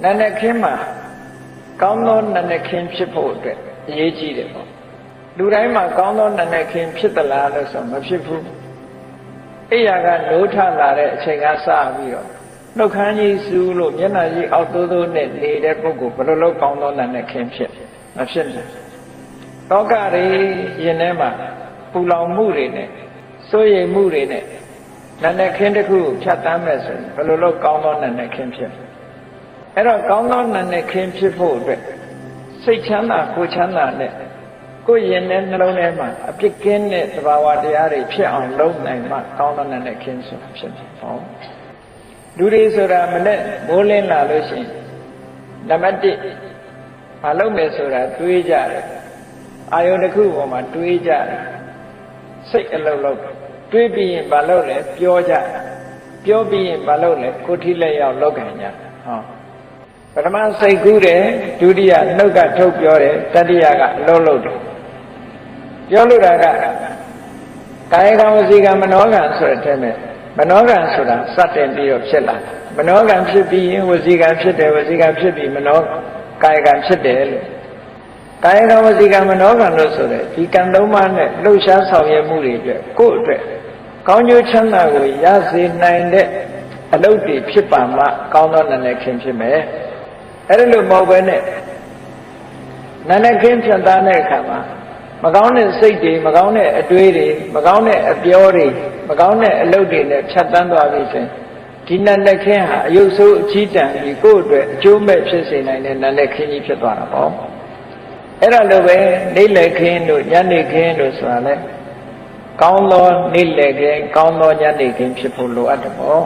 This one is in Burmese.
နာနဲ့ခင်းမှာကောင်းသောနာနဲ့ခင်းဖြစ်ဖို့အတွက်အရေးကြီးတယ်ပေါ့လူတိုင်းမှာကောင်းသောနာနဲ့ခင်းဖြစ်သလားလို့ဆိုမဖြစ်ဘူးအိယာကနိုးထလာတဲ့အချိန်ကစပြီးတော့နှုတ်ခမ်းကြီးစူးလို့မျက်နှာကြီးအောက်သိုးသိုးနဲ့နေတဲ့ပုဂ္ဂိုလ်ဘယ်လိုလုပ်ကောင်းသောနာနဲ့ခင်းဖြစ်မဖြစ်ဘူးတောကတွေရင်ထဲမှာပူလောင်မှုတွေနဲ့စိုးရိမ်မှုတွေနဲ့နာနဲ့ခင်းတစ်ခုကိုဖြတ်တန်းမဲ့ဆိုရင်ဘယ်လိုလုပ်ကောင်းသောနာနဲ့ခင်းဖြစ်အဲ့တော့ကောင်းသောနာနဲ့ခင်းဖြစ်ဖို့အတွက်စိတ်ချမ်းသာကိုယ်ချမ်းသာနဲ့ကိုယ်ရင်ထဲနှလုံးထဲမှာအပြစ်ကင်းတဲ့သဘာဝတရားတွေဖြစ်အောင်လုပ်နိုင်မှကောင်းသောနာနဲ့ခင်းဆိုတာဖြစ်တယ်ဟောလူတွေဆိုတာမနဲ့မိုးလင်းလာလို့ရှိရင်နံပါတ်1မလုပ်မယ်ဆိုတာတွေးကြတယ်အာယုန်တစ်ခုပေါ်မှာတွေးကြတယ်စိတ်အလုံးလုံးတွေးပြီးရင်မလုပ်လဲပြောကြပြောပြီးရင်မလုပ်လဲကိုယ်ထိလက်ရောက်လောက်ခံကြဟောပထမစိတ်ကူးတယ်ဒုတိယနှုတ်ကထုတ်ပြောတယ်တတိယကအလုံးလုံးတယ်ပြောလို့တာကကာယကံဝစီကံမနောကံဆိုတဲ့အထက်မှာမနောကံဆိုတာစတင်ပြီးတော့ဖြစ်လာမနောကံဖြစ်ပြီးရင်ဝစီကံဖြစ်တယ်ဝစီကံဖြစ်ပြီးမနောကာယကံဖြစ်တယ်လို့ကာယကံဝစီကံမနောကံလို့ဆိုတဲ့ဒီကံသုံးပါးနဲ့လှုပ်ရှားဆောင်ရွက်မှုတွေအတွက်ကိုယ့်အတွက်ကောင်းကျိုးချမ်းသာကိုရစေနိုင်တဲ့အလုပ်တွေဖြစ်ပါမှကောင်းသောနာနဲ့ခင်းဖြစ်မယ်အဲ့ဒါလို့မဟုတ်ပဲနဲ့နာနဲ့ခင်းဖြစ်သားတဲ့အခါမှာမကောင်းတဲ့စိတ်တွေမကောင်းတဲ့အတွေးတွေမကောင်းတဲ့အပြောတွေမကောင်းတဲ့အလုပ်တွေနဲ့ဖြတ်တန်းသွားပြီဆိုရင်ဒီနာနဲ့ခင်းဟာအယုတ်ဆိုးအချီးတန်ပြီးကိုယ့်အတွက်အကျိုးမဲ့ဖြစ်စေနိုင်တဲ့နာနဲ့ခင်းကြီးဖြစ်သွားတာပေါ့အဲ့ဒါလိုပဲနေ့လည်ခင်းတို့ညနေခင်းတို့ဆိုတာလေကောင်းသောနေ့လည်ခင်းကောင်းသောညနေခင်းဖြစ်ဖို့လိုအပ်တယ်ပေါ့